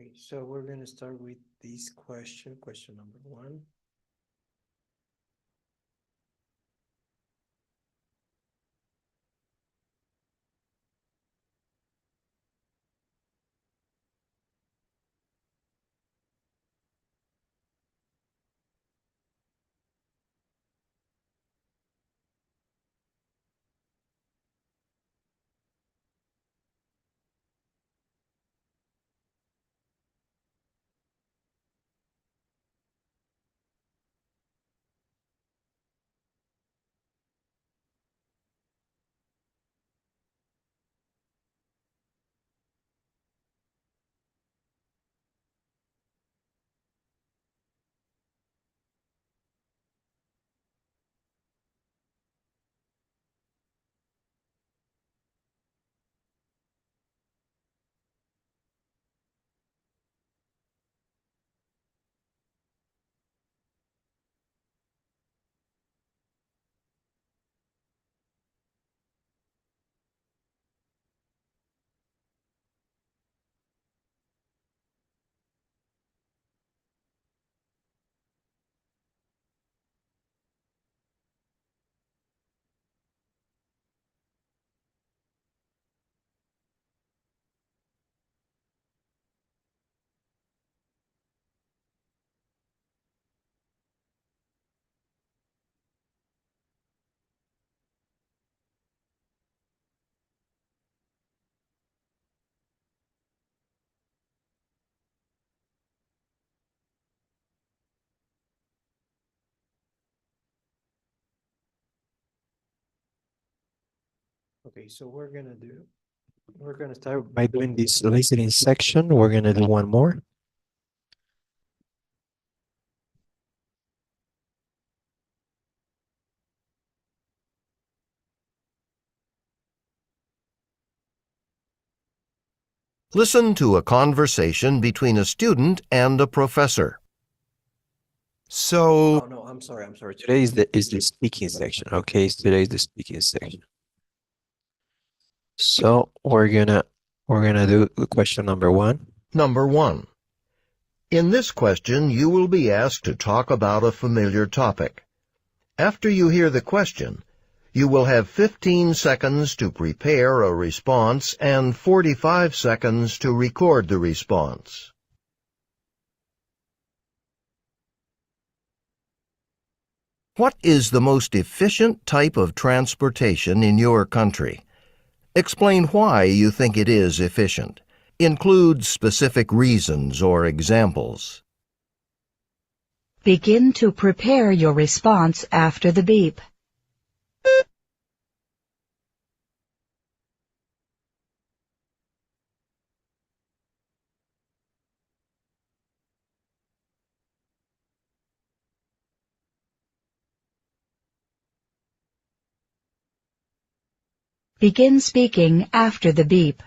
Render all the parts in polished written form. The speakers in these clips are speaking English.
Okay, so we're going to start with this question number one. Okay, so we're gonna start by doing this listening section. We're gonna do one more. Listen to a conversation between a student and a professor. Oh no, I'm sorry, I'm sorry. Today is the speaking section. Okay, so today is the speaking section. So we're gonna do question number one. Number 1. In this question, you will be asked to talk about a familiar topic. After you hear the question, you will have 15 seconds to prepare a response and 45 seconds to record the response. What is the most efficient type of transportation in your country? Explain why you think it is efficient. Include specific reasons or examples. Begin to prepare your response after the beep. Begin speaking after the beep.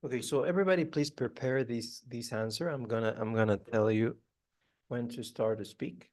Okay, so everybody please prepare this answer. I'm gonna tell you when to start to speak.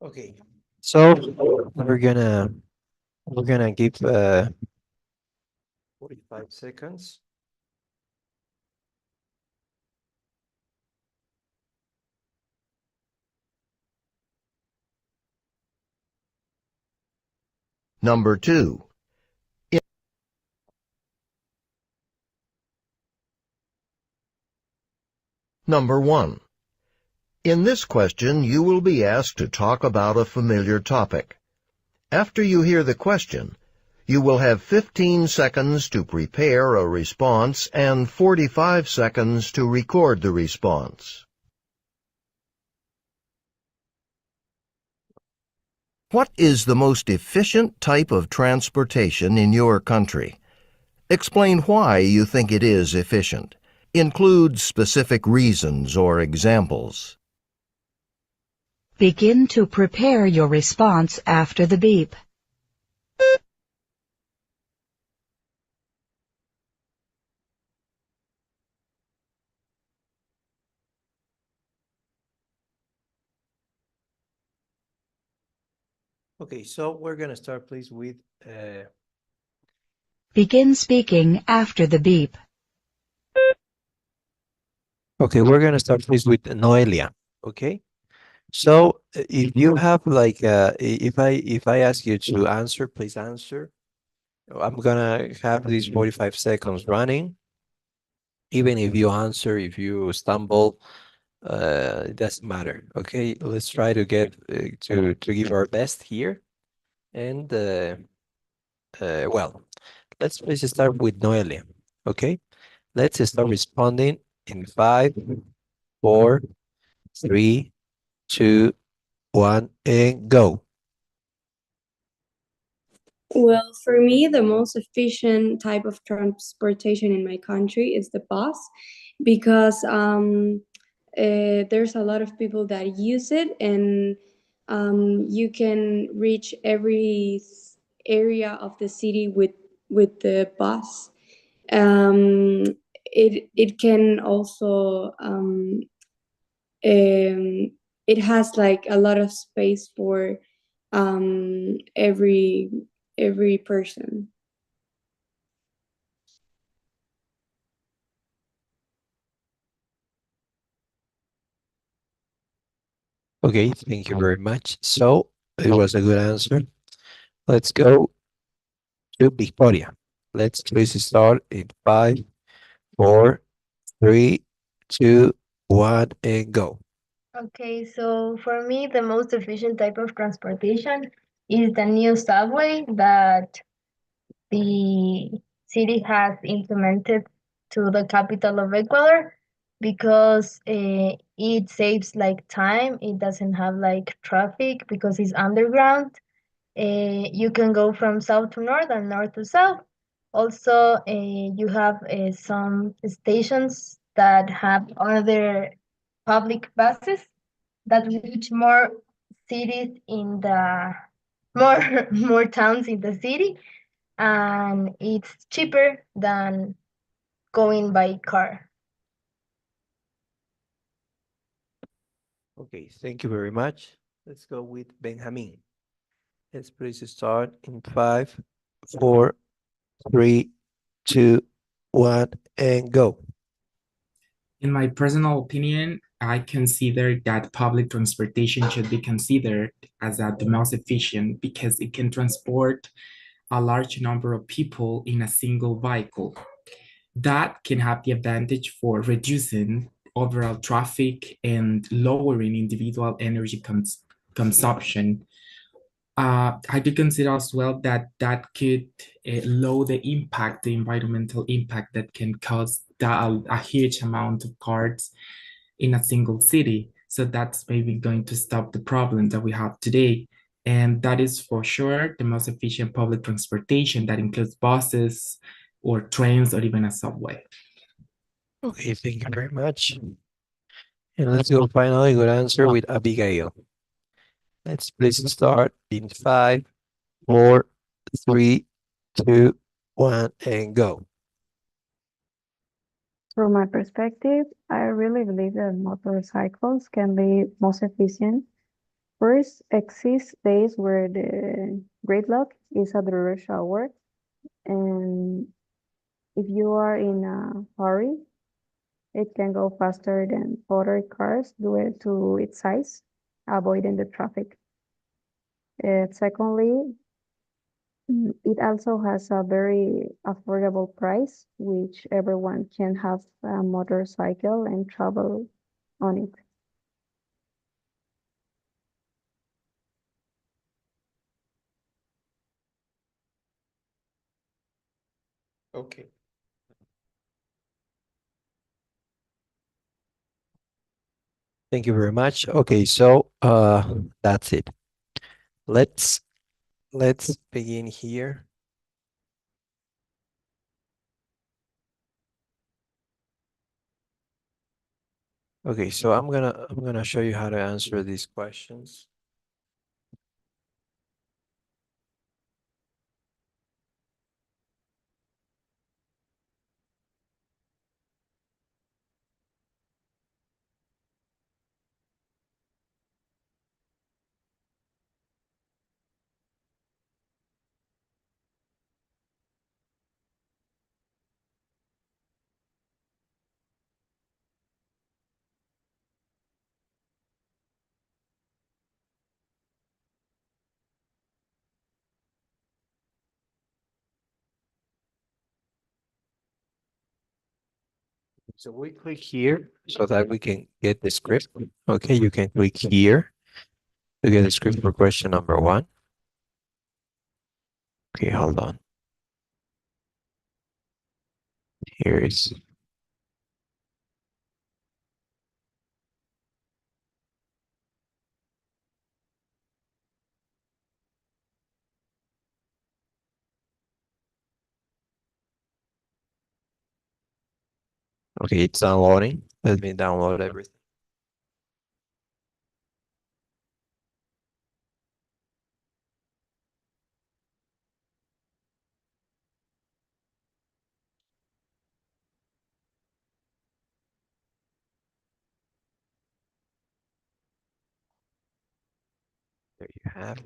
Okay, so we're gonna give 45 seconds. Number 2. Number 1. In this question, you will be asked to talk about a familiar topic. After you hear the question, you will have 15 seconds to prepare a response and 45 seconds to record the response. What is the most efficient type of transportation in your country? Explain why you think it is efficient. Include specific reasons or examples. Begin to prepare your response after the beep. Okay, so we're gonna start, please, with Begin speaking after the beep. okay, we're gonna start, please, with Noelia. Okay, so if you have like if I ask you to answer, please answer. I'm gonna have these 45 seconds running. Even if you answer, if you stumble, it doesn't matter. Okay, let's try to get to give our best here. And well, let's start with Noelia. Okay, let's start responding in 5, 4, 3, 2, 1, and go. Well, for me, the most efficient type of transportation in my country is the bus because there's a lot of people that use it, and you can reach every area of the city with the bus. It can also it has like a lot of space for every person. Okay, thank you very much. So it was a good answer. Let's go to Victoria. Let's please start in 5, 4, 3, 2, 1, and go. Okay, so for me, the most efficient type of transportation is the new subway that the city has implemented to the capital of Ecuador because it saves like time. It doesn't have like traffic because it's underground. You can go from south to north and north to south. Also, you have some stations that have other public buses that reach more cities in the more towns in the city, and it's cheaper than going by car. Okay, thank you very much. Let's go with Benjamin. Let's please start in 5, 4, 3, 2, 1, and go. In my personal opinion, I consider that public transportation should be considered as the most efficient because it can transport a large number of people in a single vehicle. That can have the advantage for reducing overall traffic and lowering individual energy consumption. I do consider as well that that could lower the impact, the environmental impact that can cause a huge amount of cars in a single city. So that's maybe going to stop the problem that we have today. And that is for sure the most efficient public transportation that includes buses or trains or even a subway. Okay, thank you very much. And let's go finally good answer with Abigail. Let's please start in 5, 4, 3, 2, 1, and go. From my perspective, I really believe that motorcycles can be most efficient. First, exist days where the gridlock is at the rush hour, and if you are in a hurry, it can go faster than other cars due to its size, avoiding the traffic. Secondly, it also has a very affordable price, which everyone can have a motorcycle and travel on it. Okay. Thank you very much. Okay, so that's it. Let's begin here. Okay, so I'm gonna show you how to answer these questions. So we click here so that we can get the script. Okay, you can click here to get the script for question number 1. Okay, hold on. Here is. Okay, it's downloading. Let me download everything. There you have.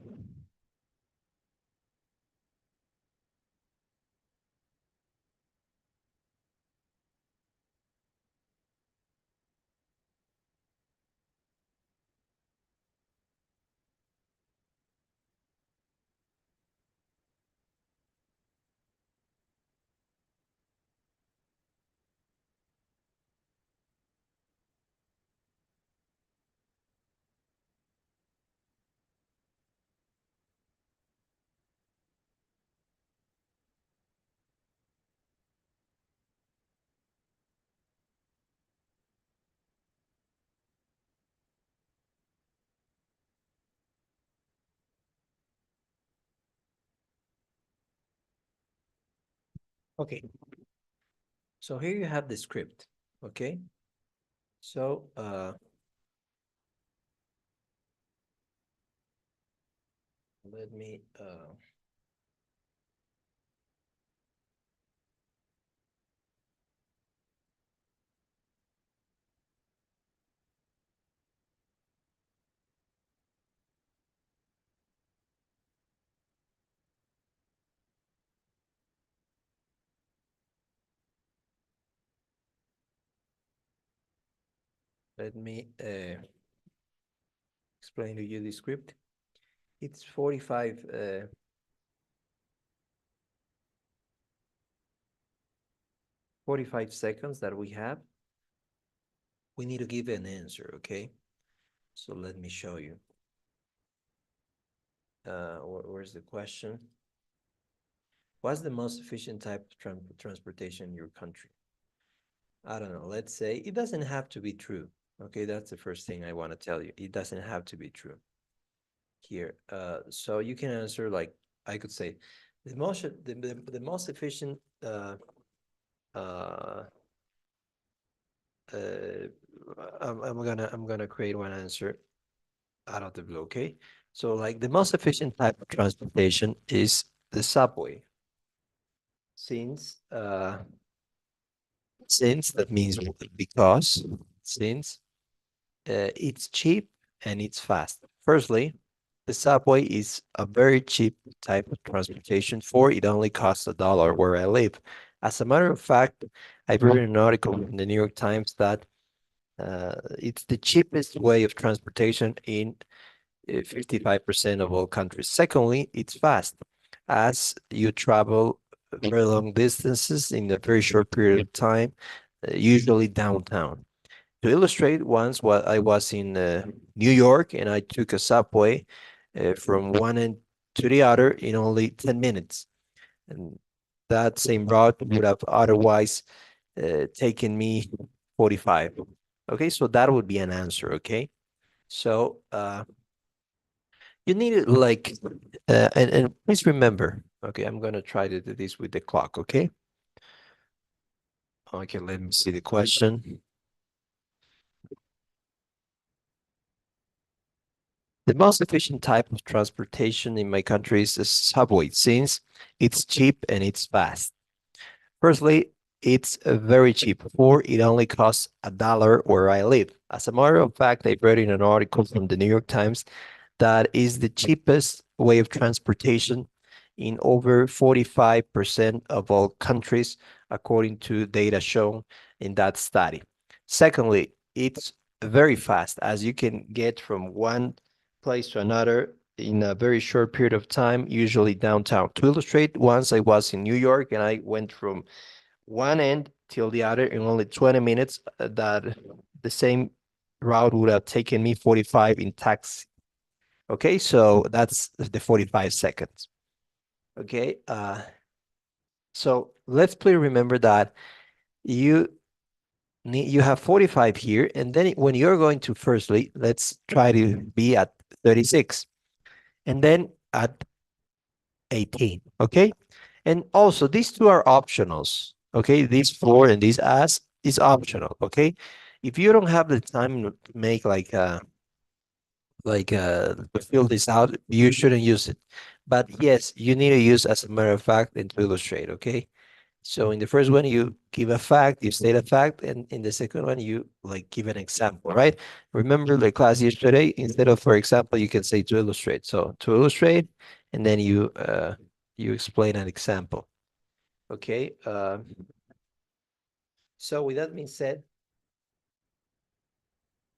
Okay. So here you have the script. Okay. So let me explain to you the script. It's 45 seconds that we have. We need to give an answer, okay? So let me show you. where's the question? What's the most efficient type of transportation in your country? I don't know. Let's say it doesn't have to be true. Okay, that's the first thing I want to tell you. It doesn't have to be true here. So you can answer like I could say, the most efficient uh, uh, I'm gonna create one answer out of the blue. Okay, so like the most efficient type of transportation is the subway, since that means because since it's cheap and it's fast. Firstly, the subway is a very cheap type of transportation, for it only costs $1 where I live. As a matter of fact, I've read an article in the New York Times that it's the cheapest way of transportation in 55% of all countries. Secondly, it's fast, as you travel very long distances in a very short period of time, usually downtown. To illustrate, once what I was in New York and I took a subway from one end to the other in only 10 minutes. And that same route would have otherwise taken me 45. Okay, so that would be an answer. Okay, so you need it like, and please remember, okay, I'm going to try to do this with the clock. Okay, okay, let me see the question. The most efficient type of transportation in my country is the subway, since it's cheap and it's fast. Firstly, it's very cheap, for it only costs $1 where I live. As a matter of fact, I read in an article from the New York Times that is the cheapest way of transportation in over 45% of all countries, according to data shown in that study. Secondly, it's very fast, as you can get from one place to another in a very short period of time, usually downtown. To illustrate, once I was in New York and I went from one end till the other in only 20 minutes, that the same route would have taken me 45 in taxi. Okay, so that's the 45 seconds. Okay, so let's please remember that you you have 45 here, and then when you're going to firstly, let's try to be at 36, and then at 18. Okay, and also these two are optionals. Okay, these four and these as is optional. Okay, if you don't have the time to make to fill this out, you shouldn't use it. But yes, you need to use as a matter of fact and to illustrate. Okay, so in the first one, you give a fact, you state a fact, and in the second one, you like give an example, right? Remember the class yesterday, instead of, for example, you can say to illustrate. So to illustrate, and then you explain an example. Okay. So with that being said,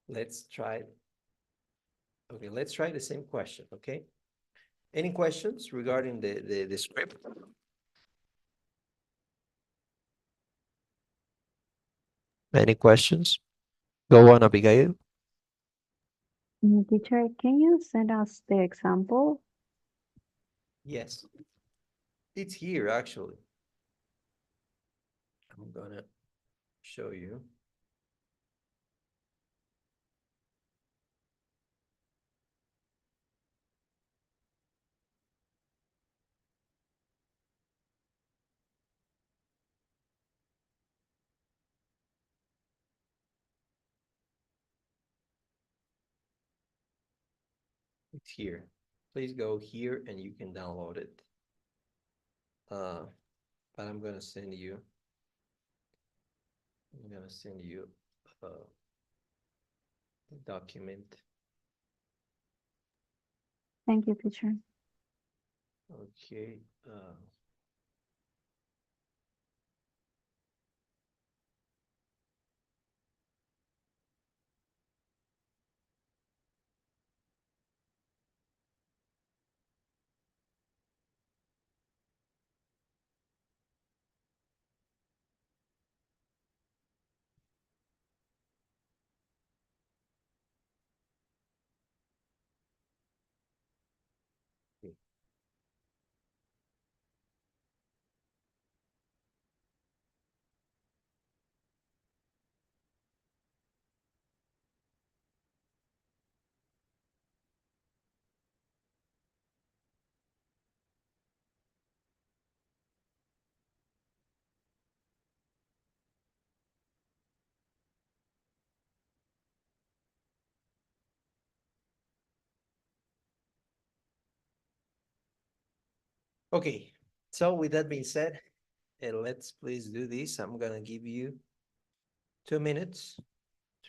let's try. Okay, let's try the same question. Okay. Any questions regarding the script? Any questions? Go on, Abigail. Teacher, can you send us the example? Yes, it's here actually. I'm gonna show you. It's here. Please go here and you can download it. But I'm gonna send you. A document. Thank you, teacher. Okay. Okay, so with that being said, let's please do this. I'm gonna give you 2 minutes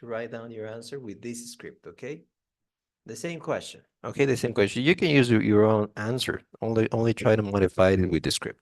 to write down your answer with this script, okay? The same question. Okay, the same question. You can use your own answer. Only try to modify it with the script.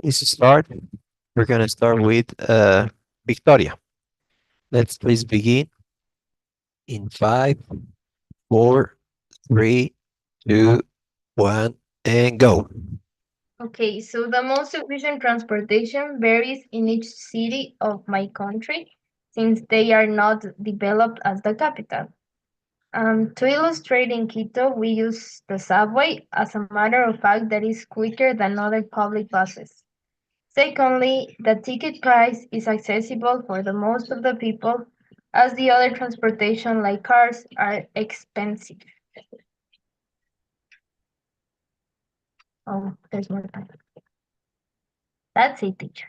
Let's start. We're gonna start with Victoria. Let's please begin in 5, 4, 3, 2, 1, and go. Okay, so the most efficient transportation varies in each city of my country since they are not developed as the capital. To illustrate, in Quito, we use the subway as a matter of fact that is quicker than other public buses. Secondly, the ticket price is accessible for the most of the people, as the other transportation like cars are expensive. Oh, there's more time. That's it, teacher.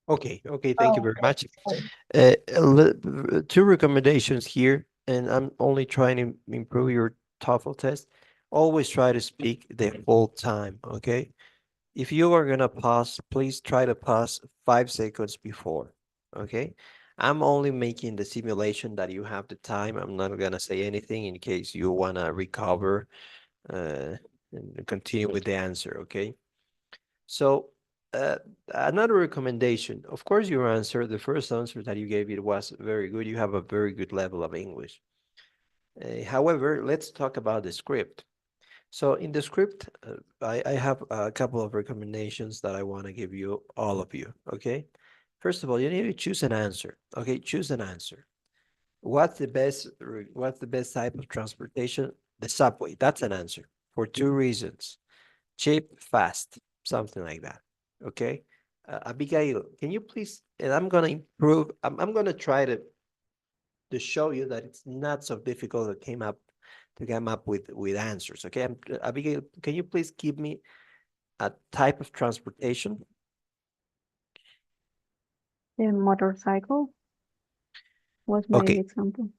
Okay, okay, thank you Oh, very much. sorry. Two recommendations here, and I'm only trying to improve your TOEFL test. Always try to speak the whole time, okay? If you are gonna pause, please try to pause 5 seconds before, okay? I'm only making the simulation that you have the time. I'm not gonna say anything in case you wanna recover and continue with the answer, okay? So another recommendation, of course, your answer, the first answer that you gave, it was very good. You have a very good level of English. However, let's talk about the script. So in the script, I have a couple of recommendations that I want to give you, all of you, okay? First of all, you need to choose an answer, okay? Choose an answer. What's the best type of transportation? The subway, that's an answer for two reasons. Cheap, fast, something like that, okay? Abigail, can you please, and I'm gonna improve, I'm gonna try to show you that it's not so difficult to come up with answers. Okay, Abigail, can you please give me a type of transportation? The motorcycle was my Okay. example.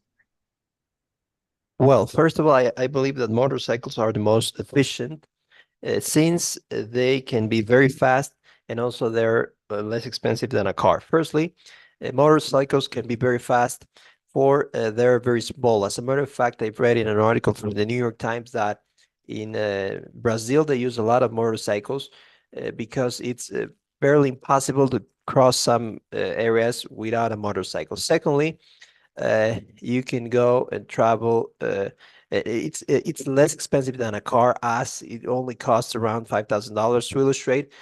Well, first of all, I believe that motorcycles are the most efficient since they can be very fast and also they're less expensive than a car. Firstly, motorcycles can be very fast for they're very small. As a matter of fact, I've read in an article from the New York Times that in Brazil they use a lot of motorcycles because it's fairly impossible to cross some areas without a motorcycle. Secondly, you can go and travel. It's less expensive than a car, as it only costs around $5,000 to illustrate.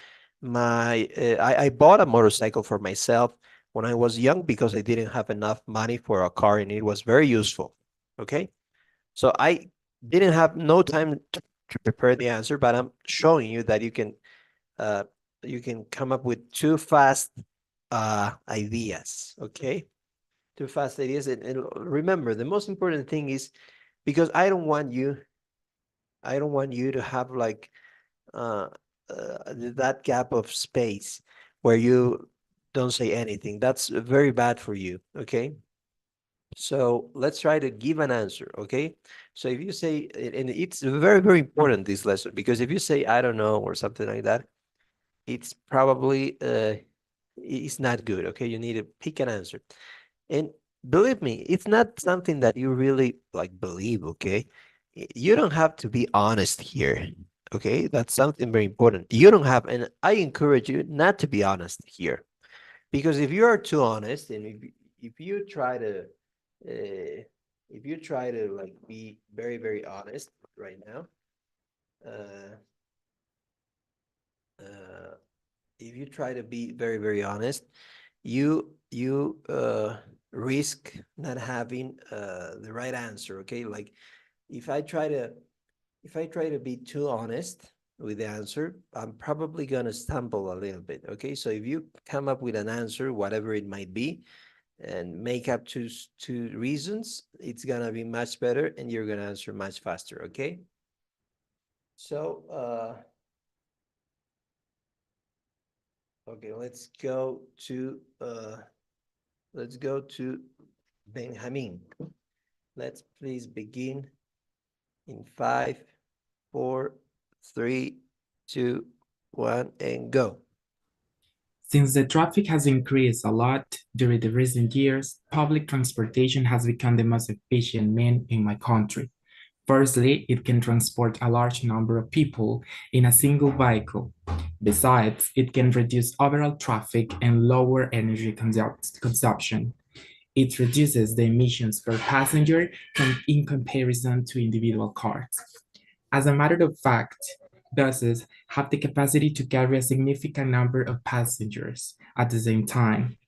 I bought a motorcycle for myself when I was young because I didn't have enough money for a car, and it was very useful. Okay, so I didn't have no time to prepare the answer, but I'm showing you that uh, you can come up with two fast ideas. Okay, too fast ideas. And remember, the most important thing is because I don't want you to have like uh, that gap of space where you don't say anything. That's very bad for you. Okay. So let's try to give an answer. Okay. So if you say, and it's very, very important, this lesson, because if you say, I don't know, or something like that, it's probably, it's not good. Okay. You need to pick an answer. And believe me, it's not something that you really like believe, okay? You don't have to be honest here, okay? That's something very important. You don't have, and I encourage you not to be honest here, because if you are too honest and if you try to, if you try to like be very, very honest right now, uh, uh, if you try to be very, very honest, you risk not having the right answer. Okay, like if I try to if I try to be too honest with the answer, I'm probably gonna stumble a little bit. Okay, so if you come up with an answer, whatever it might be, and make up two reasons, it's gonna be much better, and you're gonna answer much faster. Okay, so okay, let's go to Benjamin. Let's please begin in 5, 4, 3, 2, 1, and go. Since the traffic has increased a lot during the recent years, public transportation has become the most efficient means in my country. Firstly, it can transport a large number of people in a single vehicle. Besides, it can reduce overall traffic and lower energy consumption. It reduces the emissions per passenger in comparison to individual cars. As a matter of fact, buses have the capacity to carry a significant number of passengers at the same time.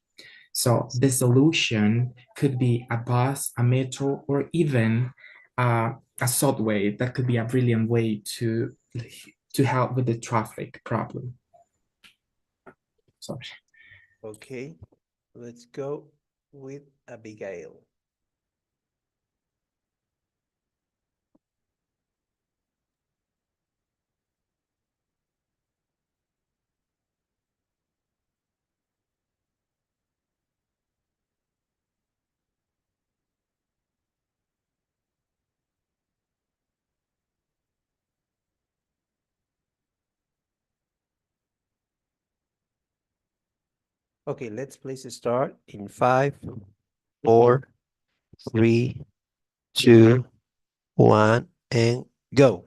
So the solution could be a bus, a metro, or even a subway. That could be a brilliant way to help with the traffic problem. Sorry. Okay, let's go with Abigail. Okay, let's please start in 5, 4, 3, 2, 1, and go.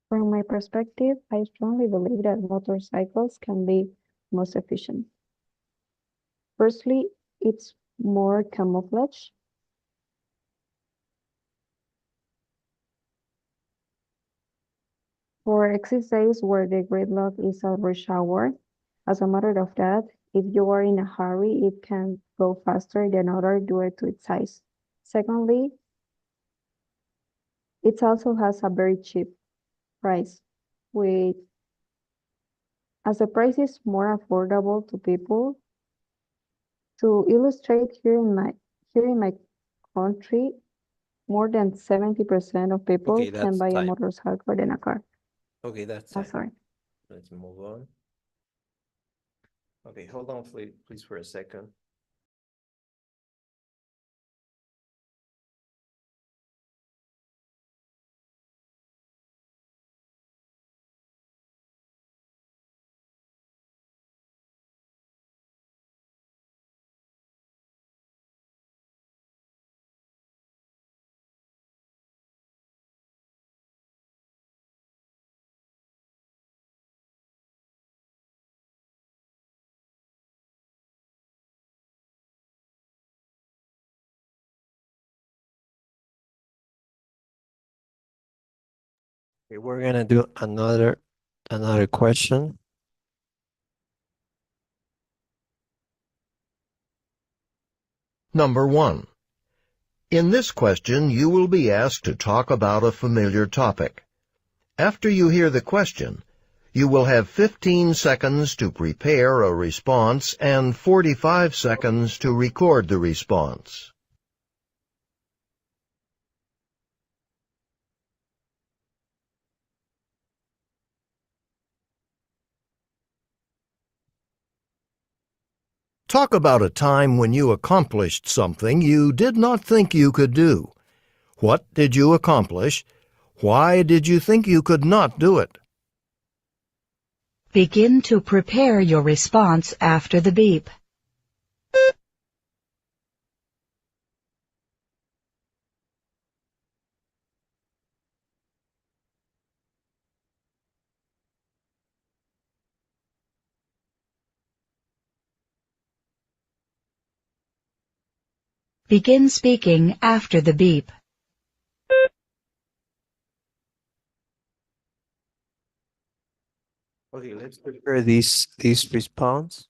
From my perspective, I strongly believe that motorcycles can be most efficient. Firstly, it's more camouflage. For exit days where the gridlock is a rush hour, as a matter of that, if you are in a hurry, it can go faster than other due to its size. Secondly, it also has a very cheap price, with as the price is more affordable to people. To illustrate here in my country, more than 70% of people Okay, can that's buy a time. motorcycle than a car. Okay, that's Oh, time. sorry. Let's move on. Okay, hold on, please, for a second. Okay, we're gonna do another question. Number 1. In this question, you will be asked to talk about a familiar topic. After you hear the question, you will have 15 seconds to prepare a response and 45 seconds to record the response. Talk about a time when you accomplished something you did not think you could do. What did you accomplish? Why did you think you could not do it? Begin to prepare your response after the beep. Begin speaking after the beep. Okay, let's prepare this response.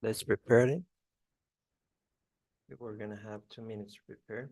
Let's prepare it. We're gonna have 2 minutes to prepare.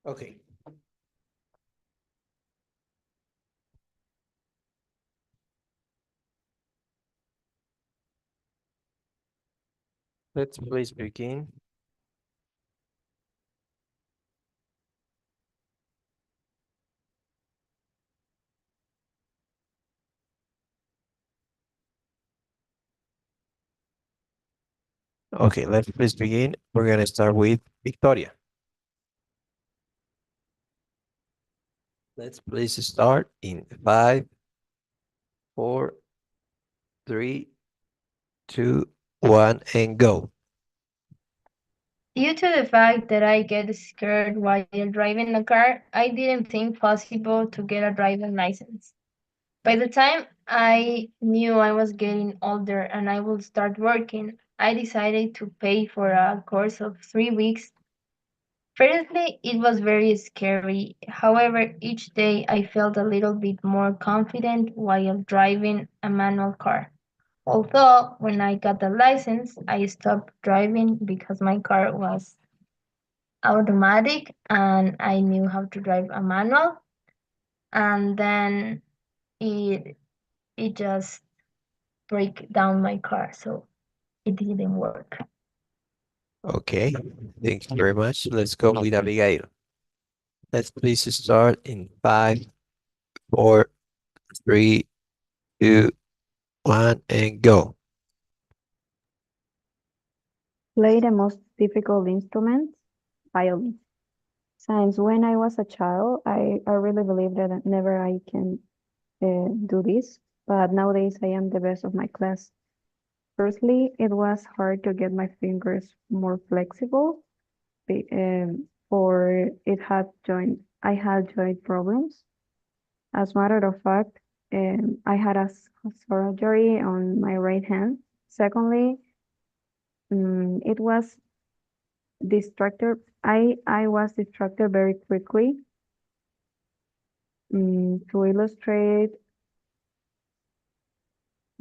Okay. Let's please begin. Okay, let's please begin. We're gonna start with Victoria. Let's please start in 5, 4, 3, 2, 1, and go. Due to the fact that I get scared while driving a car, I didn't think possible to get a driving license. By the time I knew I was getting older and I would start working, I decided to pay for a course of 3 weeks. Firstly, it was very scary. However, each day I felt a little bit more confident while driving a manual car. Although, when I got the license, I stopped driving because my car was automatic and I knew how to drive a manual. And then it it just break down my car, so it didn't work. Okay, thank you very much. Let's go with Abigail. Let's please start in 5, 4, 3, 2, 1, and go. Play the most difficult instrument, violin. Since when I was a child, I really believe that never I can do this, but nowadays I am the best of my class. Firstly, it was hard to get my fingers more flexible, for I had joint problems. As a matter of fact, I had surgery on my right hand. Secondly, it was distracted. I was distracted very quickly. To illustrate,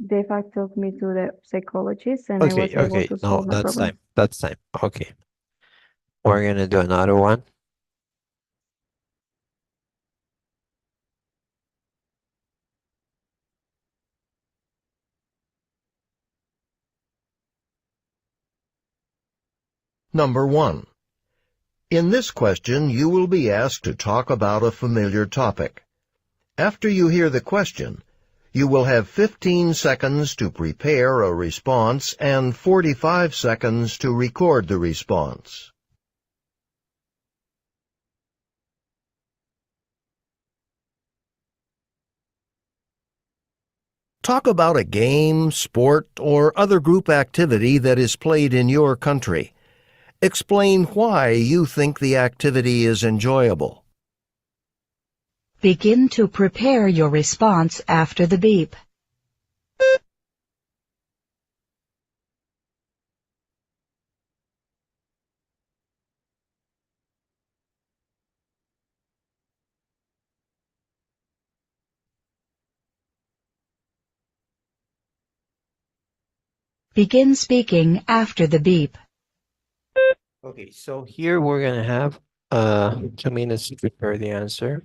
the fact took me to the psychologist, and I was Okay, able okay. to No, solve my that's problem. time. That's time. Okay. We're gonna do another one. Number 1. In this question, you will be asked to talk about a familiar topic. After you hear the question, you will have 15 seconds to prepare a response and 45 seconds to record the response. Talk about a game, sport, or other group activity that is played in your country. Explain why you think the activity is enjoyable. Begin to prepare your response after the beep. Begin speaking after the beep. Okay, so here we're gonna have 2 minutes to prepare the answer.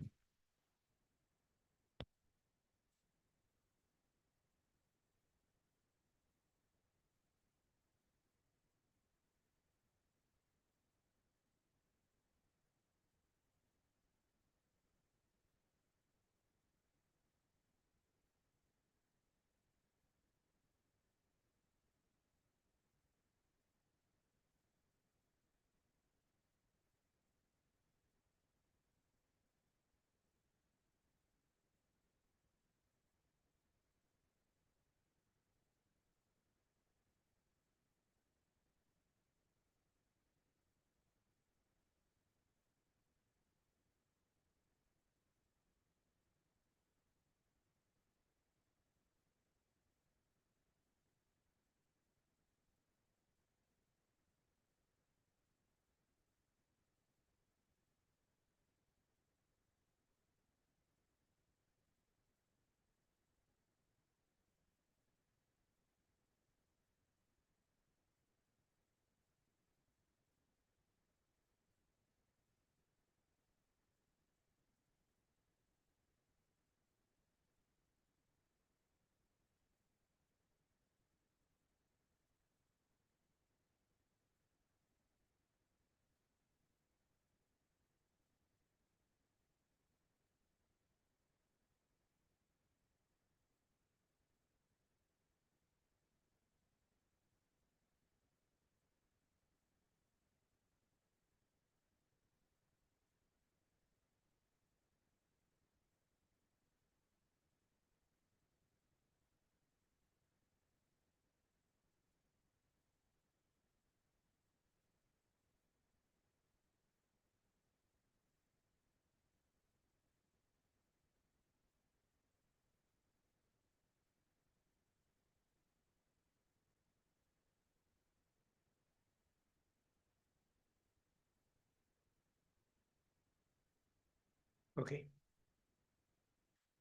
Okay.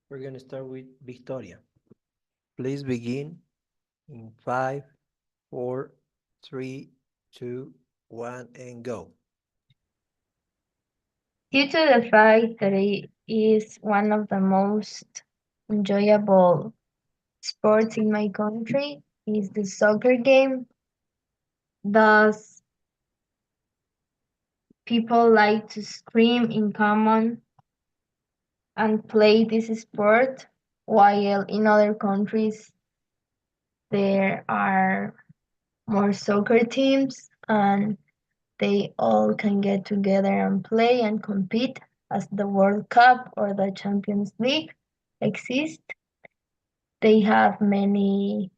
We're gonna start with Victoria. Please begin in 5, 4, 3, 2, 1, and go. Due to the fact that it is one of the most enjoyable sports in my country, is the soccer game. Thus, people like to scream in common and play this sport, while in other countries there are more soccer teams and they all can get together and play and compete as the World Cup or the Champions League exist. They have many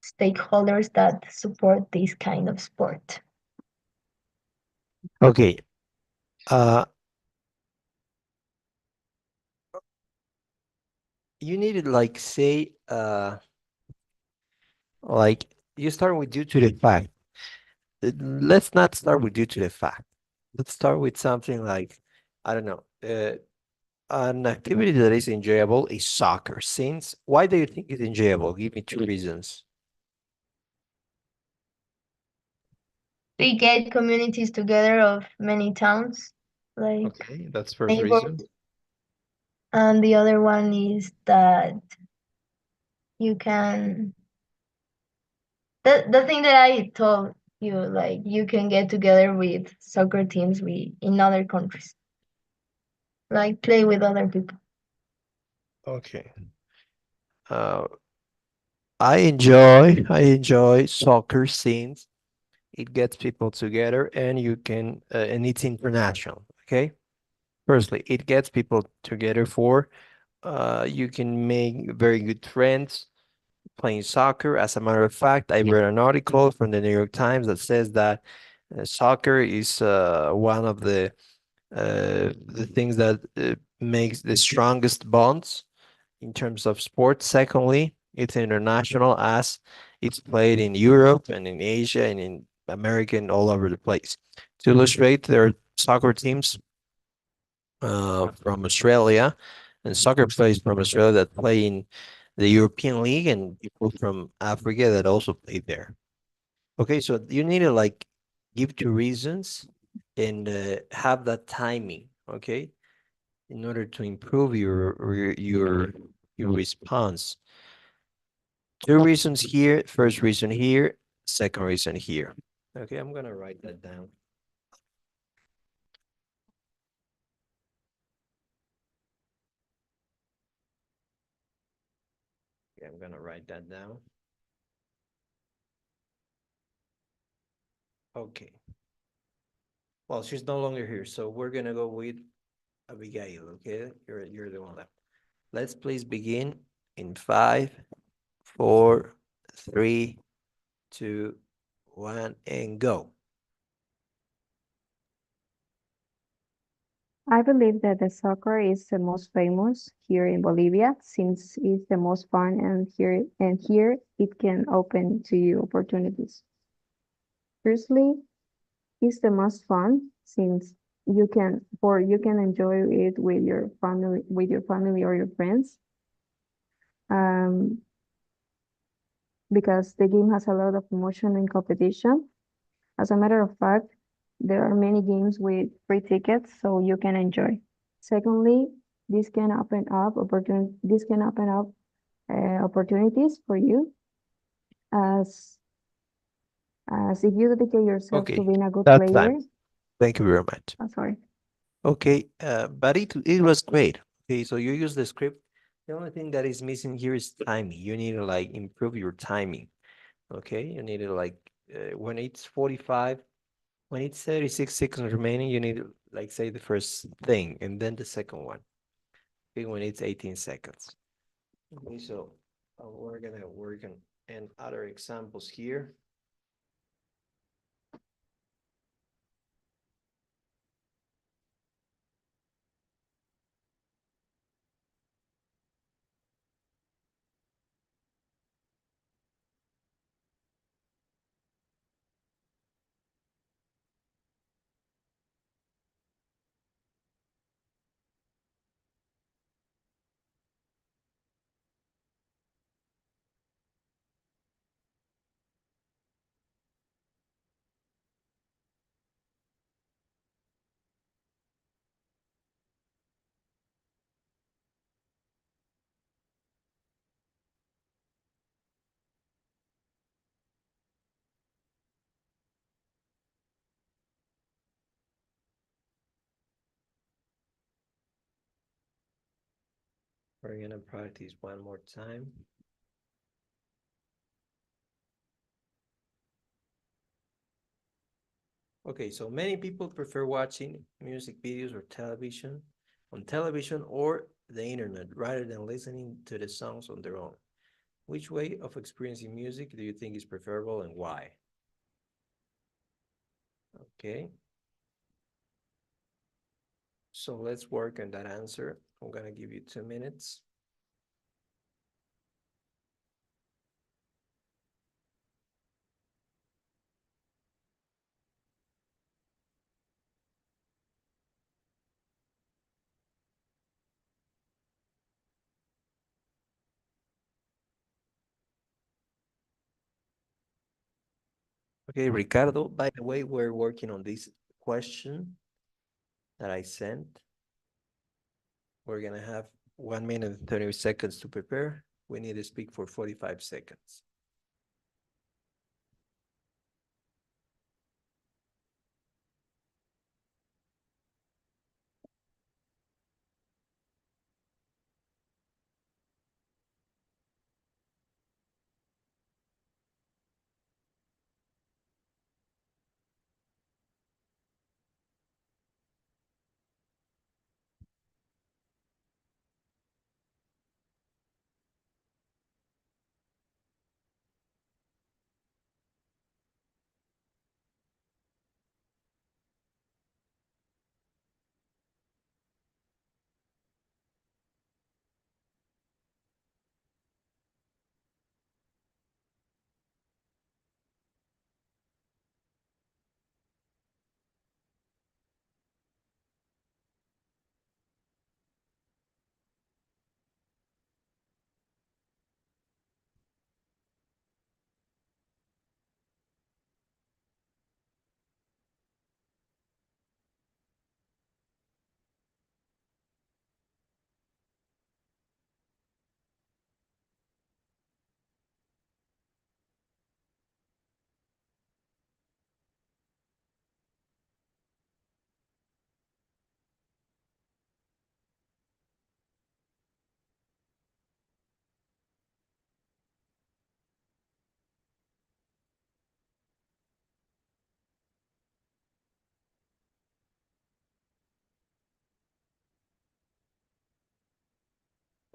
stakeholders that support this kind of sport. Okay. Uh, you need to like say like you start with due to the fact. Let's not start with due to the fact. Let's start with something like, I don't know, an activity that is enjoyable is soccer. Since why do you think it's enjoyable? Give me 2 reasons. They get communities together of many towns, like Okay, that's first reason. neighbors. And the other one is that you can the thing that I told you, like you can get together with soccer teams in other countries, like play with other people. Okay. Uh, I enjoy soccer since it gets people together and you can and it's international. Okay. Firstly, it gets people together for you can make very good friends playing soccer. As a matter of fact, I read an article from the New York Times that says that soccer is one of the things that makes the strongest bonds in terms of sports. Secondly, it's international as it's played in Europe and in Asia and in America and all over the place. To illustrate, there are soccer teams from Australia and soccer players from Australia that play in the European League and people from Africa that also play there. Okay, so you need to like give 2 reasons and have that timing, okay, in order to improve your response. 2 reasons here, first reason here, second reason here. Okay, I'm gonna write that down. Okay, I'm gonna write that down. Okay. Well, she's no longer here, so we're gonna go with Abigail. Okay, you're the one left. Let's please begin in 5, 4, 3, 2, 1, and go. I believe that the soccer is the most famous here in Bolivia since it's the most fun and here it can open to you opportunities. Firstly, it's the most fun since you can enjoy it with your family or your friends. Um, because the game has a lot of emotion and competition. As a matter of fact, there are many games with free tickets, so you can enjoy. Secondly, this can open up opportunities for you as as if you dedicate yourself to Okay, being a good that's player. time. Thank you very much. I'm sorry. Okay, but it was great. Okay, so you use the script. The only thing that is missing here is timing. You need to like improve your timing. Okay, you need to like when it's 45, when it's 36 seconds remaining, you need to like say the first thing and then the second one. Okay, when it's 18 seconds. Okay, so we're gonna work on and other examples here. We're gonna practice one more time. Okay, so many people prefer watching music videos or television on television or the internet rather than listening to the songs on their own. Which way of experiencing music do you think is preferable and why? Okay. So let's work on that answer. I'm gonna give you 2 minutes. Okay, Ricardo, by the way, we're working on this question that I sent. We're gonna have 1 minute and 30 seconds to prepare. We need to speak for 45 seconds.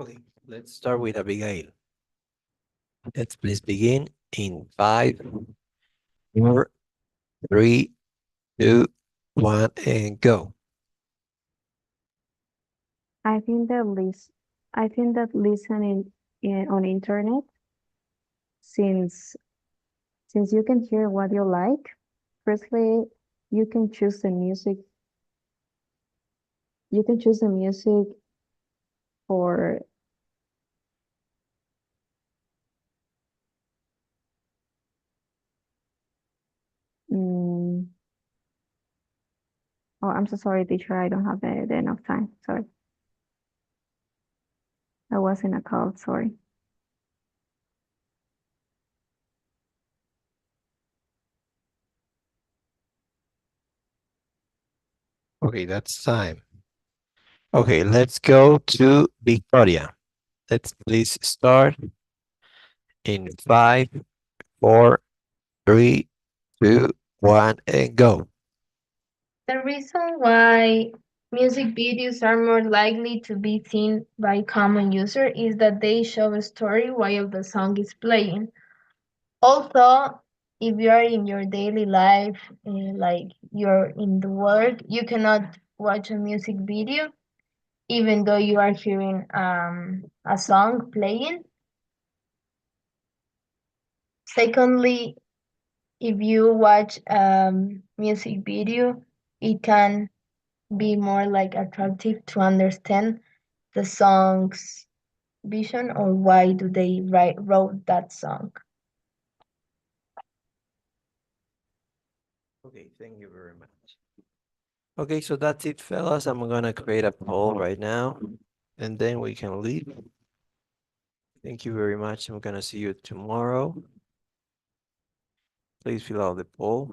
Okay, let's start with Abigail. Let's please begin in 5, 4, 3, 2, 1, and go. I think that listening on internet, since you can hear what you like, firstly, you can choose the music. You can choose the music for mm, oh, I'm so sorry, teacher. I don't have the enough time. Sorry. I was in a call. Sorry. Okay, that's time. Okay, let's go to Victoria. Let's please start in 5, 4, 3, 2, 1, and go. The reason why music videos are more likely to be seen by common user is that they show a story while the song is playing. Also, if you are in your daily life, like you're in the work, you cannot watch a music video even though you are hearing a song playing. Secondly, if you watch music video, it can be more like attractive to understand the song's vision or why do they wrote that song. Okay, thank you very much. Okay, so that's it, fellas. I'm gonna create a poll right now, and then we can leave. Thank you very much. I'm gonna see you tomorrow. Please fill out the poll.